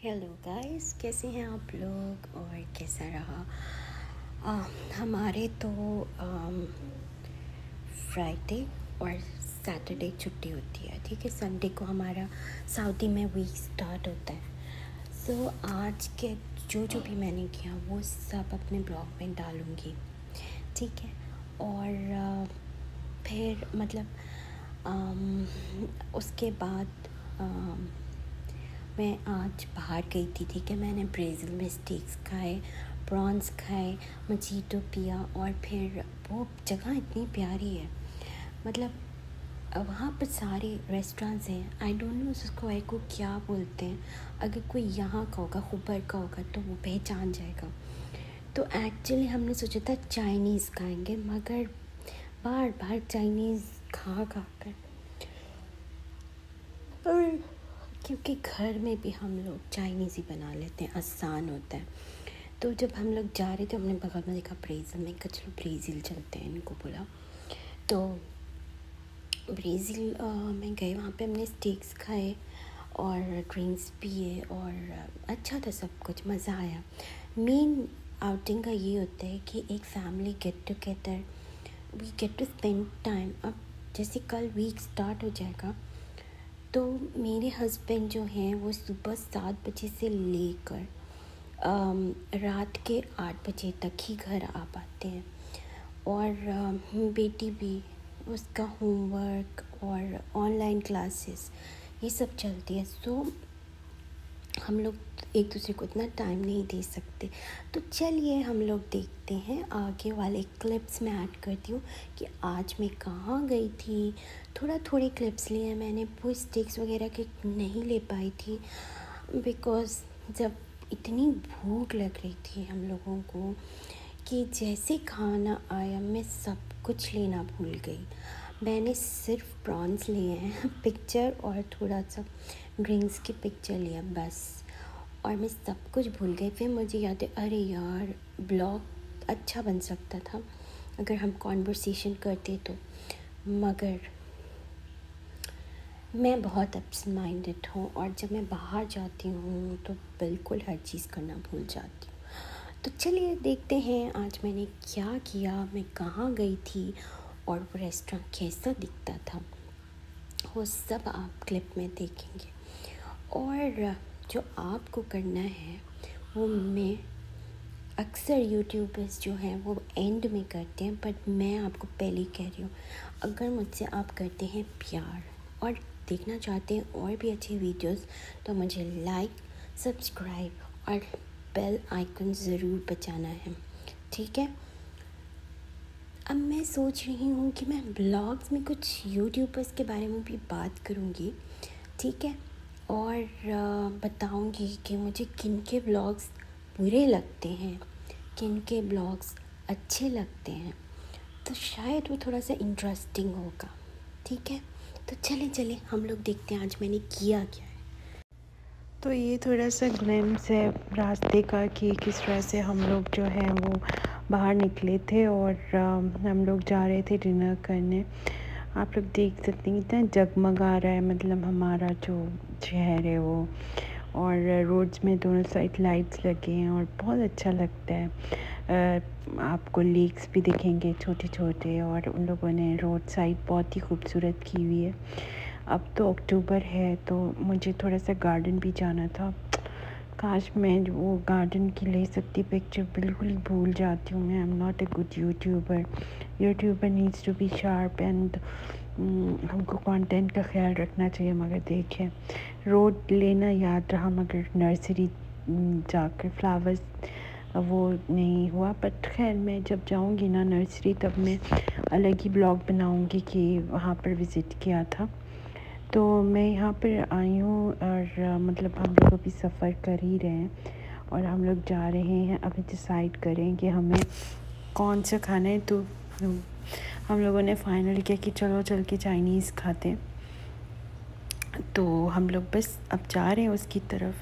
Hello guys, कैसे हैं आप लोग और कैसा रहा हमारे तो फ्राइडे और सैटरडे छुट्टी होती है। ठीक है, संडे को हमारा सऊदी में वीक स्टार्ट होता है। सो आज के जो भी मैंने किया वो सब अपने ब्लॉग में डालूँगी। ठीक है, और फिर मतलब उसके बाद मैं आज बाहर गई थी। ठीक है, मैंने ब्राज़ील में स्टेक्स खाए, प्रॉन्स खाए, मजीटो पिया, और फिर वो जगह इतनी प्यारी है। मतलब वहाँ पर सारे रेस्टोरेंट्स हैं। आई डोंट नो उसको को क्या बोलते हैं। अगर कोई यहाँ का होगा, खुबर का होगा, तो वो पहचान जाएगा। तो एक्चुअली हमने सोचा था चाइनीज़ खाएंगे, मगर बार बार चाइनीज़ खा कर क्योंकि घर में भी हम लोग चाइनीज़ ही बना लेते हैं, आसान होता है। तो जब हम लोग जा रहे थे, हमने बगल में देखा ब्राज़ील में, कहा चलो ब्राज़ील चलते हैं, इनको बोला। तो ब्राज़ील में गए, वहाँ पे हमने स्टेक्स खाए और ड्रिंक्स पिए और अच्छा था, सब कुछ मज़ा आया। मेन आउटिंग का ये होता है कि एक family get together, we get to spend time. अब जैसे कल वीक स्टार्ट हो जाएगा, तो मेरे हस्बैंड जो हैं वो सुबह 7 बजे से लेकर रात के 8 बजे तक ही घर आ पाते हैं। और बेटी भी, उसका होमवर्क और ऑनलाइन क्लासेस ये सब चलती है। सो हम लोग एक दूसरे को इतना टाइम नहीं दे सकते। तो चलिए हम लोग देखते हैं आगे वाले क्लिप्स में ऐड करती हूँ कि आज मैं कहाँ गई थी। थोड़े क्लिप्स लिए हैं मैंने, वो स्टिक्स वगैरह के नहीं ले पाई थी बिकॉज़ जब इतनी भूख लग रही थी हम लोगों को कि जैसे खाना आया मैं सब कुछ लेना भूल गई। मैंने सिर्फ प्रॉन्स लिए हैं पिक्चर और थोड़ा सा ड्रिंक्स की पिक्चर लिया बस, और मैं सब कुछ भूल गई। फिर मुझे याद है, अरे यार ब्लॉग अच्छा बन सकता था अगर हम कॉन्वर्सेशन करते तो, मगर मैं बहुत एब्सेंट माइंडेड हूँ और जब मैं बाहर जाती हूँ तो बिल्कुल हर चीज़ करना भूल जाती हूँ। तो चलिए देखते हैं आज मैंने क्या किया, मैं कहाँ गई थी और वो रेस्टोरेंट कैसा दिखता था, वो सब आप क्लिप में देखेंगे। और जो आपको करना है वो, मैं अक्सर यूट्यूबर्स जो हैं वो एंड में करते हैं, बट मैं आपको पहले ही कह रही हूँ, अगर मुझसे आप करते हैं प्यार और देखना चाहते हैं और भी अच्छी वीडियोस, तो मुझे लाइक, सब्सक्राइब और बेल आइकन ज़रूर बजाना है। ठीक है, अब मैं सोच रही हूँ कि मैं ब्लॉग्स में कुछ यूट्यूबर्स के बारे में भी बात करूँगी। ठीक है, और बताऊँगी कि मुझे किन के ब्लॉग्स बुरे लगते हैं, किन के ब्लॉग्स अच्छे लगते हैं, तो शायद वो थोड़ा सा इंटरेस्टिंग होगा। ठीक है, तो चलें हम लोग देखते हैं आज मैंने किया क्या है। तो ये थोड़ा सा ग्लिम्स है रास्ते का कि किस तरह से हम लोग जो है वो बाहर निकले थे और हम लोग जा रहे थे डिनर करने। आप लोग देख सकते हैं कितना जगमग आ रहा है, मतलब हमारा जो शहर है वो, और रोड्स में दोनों साइड लाइट्स लगे हैं और बहुत अच्छा लगता है। आपको लेक्स भी दिखेंगे छोटे छोटे, और उन लोगों ने रोड साइड बहुत ही खूबसूरत की हुई है। अब तो अक्टूबर है तो मुझे थोड़ा सा गार्डन भी जाना था। काश मैं वो गार्डन की ले सकती पिक्चर, बिल्कुल भूल जाती हूँ मैं। I am not a good YouTuber needs to be sharp and हमको कंटेंट का ख्याल रखना चाहिए। मगर देखें, रोड लेना याद रहा मगर नर्सरी जाकर फ्लावर्स वो नहीं हुआ। बट खैर मैं जब जाऊँगी ना नर्सरी, तब मैं अलग ही ब्लॉग बनाऊँगी कि वहाँ पर विज़िट किया था। तो मैं यहाँ पर आई हूँ और मतलब हम लोग अभी सफ़र कर ही रहे हैं और हम लोग जा रहे हैं। अभी डिसाइड करें कि हमें कौन सा खाना है। तो हम लोगों ने फ़ाइनल किया कि चलो चल के चाइनीज़ खाते हैं। तो हम लोग बस अब जा रहे हैं उसकी तरफ।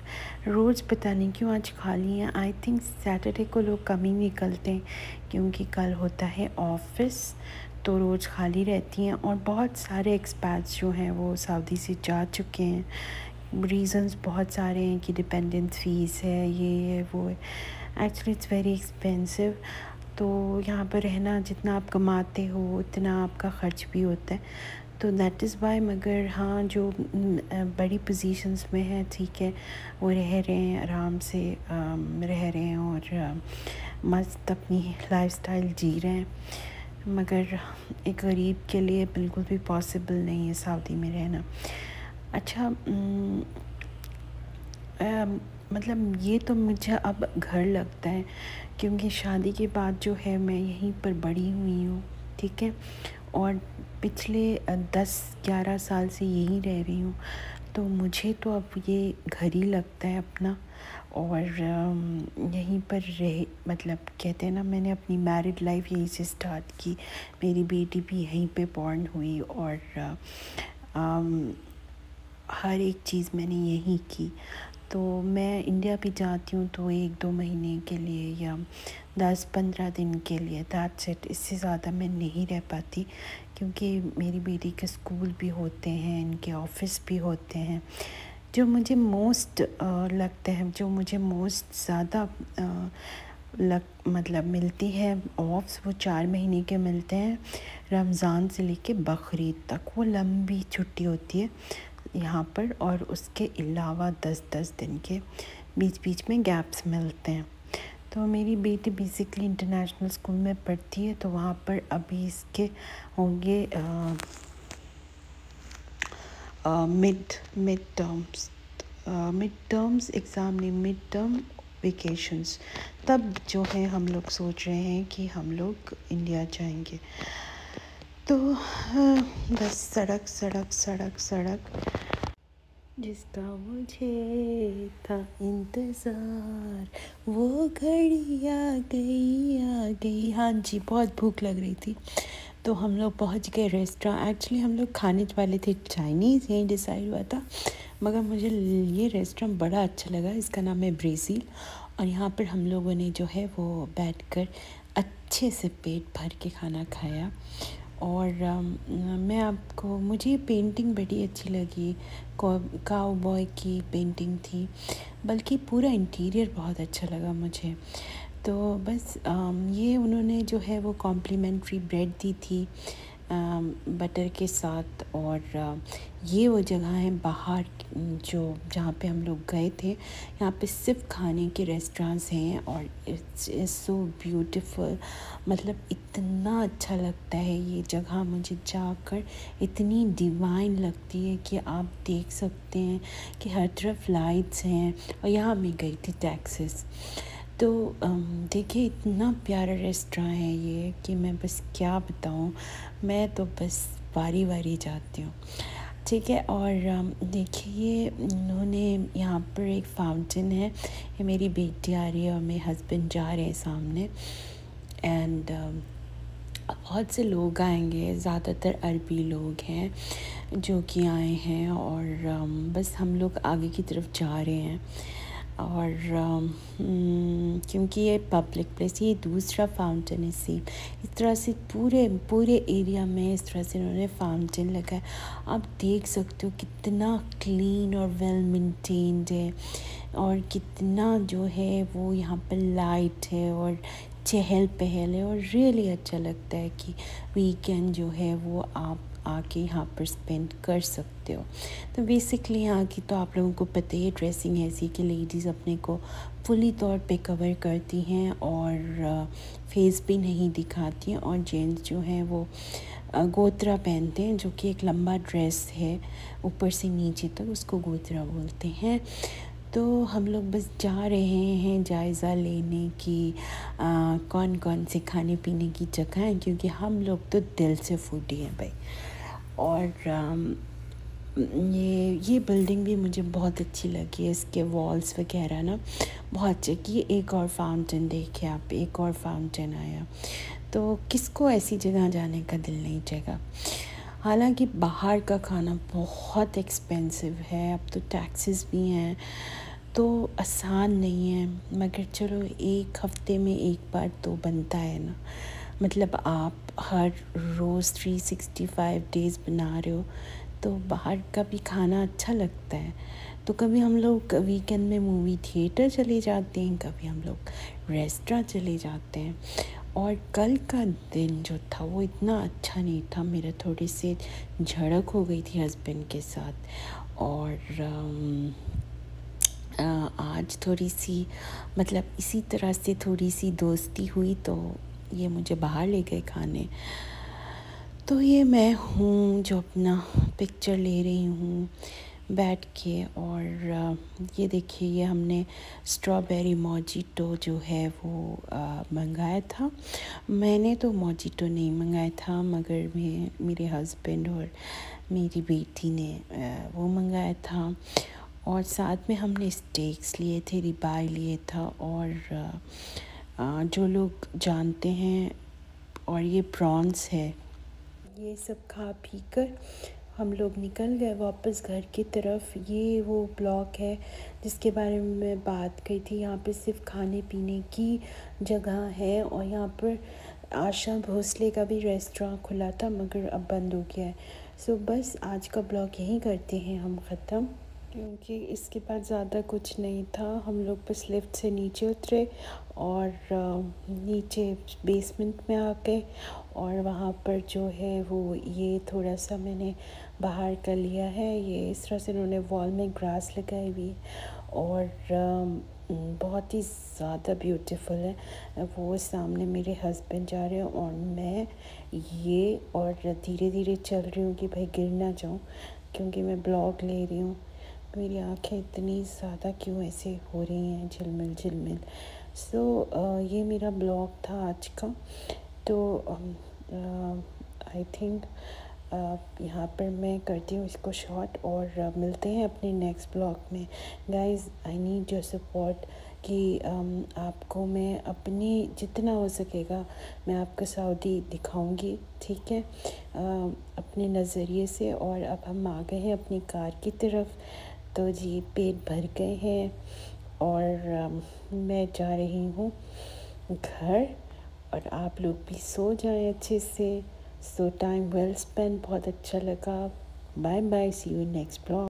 रोज़ पता नहीं क्यों आज खाली हैं। आई थिंक सैटरडे को लोग कम ही निकलते हैं क्योंकि कल होता है ऑफिस, तो रोज़ खाली रहती हैं। और बहुत सारे एक्सपैट्स जो हैं वो सऊदी से जा चुके हैं। रीज़न्स बहुत सारे हैं कि डिपेंडेंस फ़ीस है, ये है वो है। Actually it's very expensive. तो यहाँ पर रहना, जितना आप कमाते हो उतना आपका ख़र्च भी होता है, तो दैट इज़ वाई। मगर हाँ, जो बड़ी पोजीशंस में है, ठीक है, वो रह रहे हैं, आराम से रह रहे हैं और मस्त अपनी लाइफस्टाइल जी रहे हैं। मगर एक गरीब के लिए बिल्कुल भी पॉसिबल नहीं है सऊदी में रहना। अच्छा, मतलब ये तो मुझे अब घर लगता है, क्योंकि शादी के बाद जो है मैं यहीं पर बड़ी हुई हूँ, ठीक है, और पिछले 10-11 साल से यहीं रह रही हूँ। तो मुझे तो अब ये घर ही लगता है अपना। और यहीं पर रह, मतलब कहते हैं ना, मैंने अपनी मैरिड लाइफ यहीं से स्टार्ट की, मेरी बेटी भी यहीं पे बॉर्न हुई, और हर एक चीज़ मैंने यहीं की। तो मैं इंडिया भी जाती हूँ तो 1-2 महीने के लिए या 10-15 दिन के लिए, दैट्स इट। इससे ज़्यादा मैं नहीं रह पाती, क्योंकि मेरी बेटी के स्कूल भी होते हैं, इनके ऑफिस भी होते हैं। जो मुझे मोस्ट लगता है, जो मुझे मोस्ट ज़्यादा मतलब मिलती है ऑफ्स, वो 4 महीने के मिलते हैं, रमज़ान से लेके बकरीद तक। वो लंबी छुट्टी होती है यहाँ पर, और उसके अलावा 10-10 दिन के बीच बीच में गैप्स मिलते हैं। तो मेरी बेटी बेसिकली इंटरनेशनल स्कूल में पढ़ती है, तो वहाँ पर अभी इसके होंगे मिड टर्म्स एग्ज़ाम, नहीं, मिड टर्म वेकेशंस। तब जो है हम लोग सोच रहे हैं कि हम लोग इंडिया जाएंगे। तो बस सड़क सड़क सड़क सड़क, जिसका मुझे था इंतज़ार, वो घड़ी आ गई आ गई। हाँ जी, बहुत भूख लग रही थी, तो हम लोग पहुँच गए रेस्टोरेंट। एक्चुअली हम लोग खाने वाले थे चाइनीज़, यही डिसाइड हुआ था, मगर मुझे ये रेस्टोरेंट बड़ा अच्छा लगा। इसका नाम है ब्रेज़िल, और यहाँ पर हम लोगों ने जो है वो बैठकर अच्छे से पेट भर के खाना खाया। और मुझे पेंटिंग बड़ी अच्छी लगी, काउबॉय की पेंटिंग थी, बल्कि पूरा इंटीरियर बहुत अच्छा लगा मुझे। तो बस ये उन्होंने जो है वो कॉम्प्लीमेंट्री ब्रेड दी थी बटर के साथ। और ये वो जगह है बाहर जो जहाँ पे हम लोग गए थे, यहाँ पे सिर्फ खाने के रेस्टोरेंट्स हैं, और इट्स सो ब्यूटीफुल। मतलब इतना अच्छा लगता है ये जगह, मुझे जाकर इतनी डिवाइन लगती है कि आप देख सकते हैं कि हर तरफ लाइट्स हैं। और यहाँ मैं गई थी टैक्सेस। तो देखिए, इतना प्यारा रेस्टोरेंट है ये कि मैं बस क्या बताऊँ, मैं तो बस बारी बारी जाती हूँ, ठीक है। और देखिए, उन्होंने यहाँ पर एक फाउंटेन है, ये मेरी बेटी आ रही है और मेरे हस्बैंड जा रहे हैं सामने। एंड बहुत से लोग आएंगे, ज़्यादातर अरबी लोग हैं जो कि आए हैं, और बस हम लोग आगे की तरफ जा रहे हैं। और क्योंकि ये पब्लिक प्लेस, ये दूसरा फाउंटेन है सेम इस तरह से पूरे एरिया में इस तरह से इन्होंने फाउंटेन लगा है। आप देख सकते हो कितना क्लीन और वेल मेंटेन्ड है, और कितना जो है वो यहाँ पर लाइट है और चहल पहल है, और रियली अच्छा लगता है कि वीकेंड जो है वो आप आके यहाँ पर स्पेंड कर सकते हो। तो बेसिकली यहाँ की तो आप लोगों को पता ही है, ड्रेसिंग ऐसी कि लेडीज़ अपने को फुली तौर पे कवर करती हैं और फेस भी नहीं दिखाती हैं, और जेंट्स जो हैं वो गोत्रा पहनते हैं, जो कि एक लंबा ड्रेस है ऊपर से नीचे तक, उसको गोत्रा बोलते हैं। तो हम लोग बस जा रहे हैं जायज़ा लेने की कौन कौन से खाने पीने की जगह हैं, क्योंकि हम लोग तो दिल से फूडी हैं भाई। और ये बिल्डिंग भी मुझे बहुत अच्छी लगी है, इसके वॉल्स वगैरह ना बहुत अच्छे की। एक और फाउंटेन देखिए आप, एक और फाउंटेन आया, तो किसको ऐसी जगह जाने का दिल नहीं चाहेगा। हालांकि बाहर का खाना बहुत एक्सपेंसिव है, अब तो टैक्सेस भी हैं, तो आसान नहीं है, मगर चलो एक हफ्ते में एक बार तो बनता है ना। मतलब आप हर रोज़ 365 डेज़ बना रहे हो, तो बाहर का भी खाना अच्छा लगता है। तो कभी हम लोग वीकेंड में मूवी थिएटर चले जाते हैं, कभी हम लोग रेस्टोरेंट चले जाते हैं। और कल का दिन जो था वो इतना अच्छा नहीं था, मेरा थोड़ी सी झड़प हो गई थी हस्बैंड के साथ। और आज थोड़ी सी मतलब इसी तरह से थोड़ी सी दोस्ती हुई, तो ये मुझे बाहर ले गए खाने। तो ये मैं हूँ जो अपना पिक्चर ले रही हूँ बैठ के। और ये देखिए, ये हमने स्ट्रॉबेरी मोजिटो जो है वो मंगाया था। मैंने तो मोजिटो नहीं मंगाया था, मगर मेरे हस्बैंड और मेरी बेटी ने वो मंगाया था। और साथ में हमने स्टेक्स लिए थे, रिबाई लिए था। और जो लोग जानते हैं, और ये प्रॉन्स है। ये सब खा पी कर हम लोग निकल गए वापस घर की तरफ। ये वो ब्लॉक है जिसके बारे में मैं बात की थी। यहाँ पे सिर्फ खाने पीने की जगह है, और यहाँ पर आशा भोसले का भी रेस्टोरेंट खुला था, मगर अब बंद हो गया है। सो बस आज का ब्लॉग यहीं करते हैं हम ख़त्म, क्योंकि इसके बाद ज़्यादा कुछ नहीं था। हम लोग बस लिफ्ट से नीचे उतरे और नीचे बेसमेंट में आ गए। और वहाँ पर जो है वो ये थोड़ा सा मैंने बाहर कर लिया है। ये इस तरह से उन्होंने वॉल में ग्रास लगाई हुई है, और बहुत ही ज़्यादा ब्यूटीफुल है। वो सामने मेरे हस्बैंड जा रहे हैं और मैं ये, और धीरे धीरे चल रही हूँ कि भाई गिर ना जाऊँ, क्योंकि मैं ब्लॉग ले रही हूँ। मेरी आँखें इतनी ज़्यादा क्यों ऐसे हो रही हैं, झिलमिल झिलमिल। सो ये मेरा ब्लॉग था आज का। तो आई थिंक यहाँ पर मैं करती हूँ इसको शॉर्ट, और मिलते हैं अपने नेक्स्ट ब्लॉग में। Guys, I need your support कि आपको मैं अपनी जितना हो सकेगा मैं आपको सऊदी दिखाऊंगी, ठीक है, अपने नज़रिए से। और अब हम आ गए हैं अपनी कार की तरफ, तो जी पेट भर गए हैं, और मैं जा रही हूँ घर। और आप लोग भी सो जाएं अच्छे से। सो टाइम वेल स्पेंड, बहुत अच्छा लगा। Bye bye, see you next blog.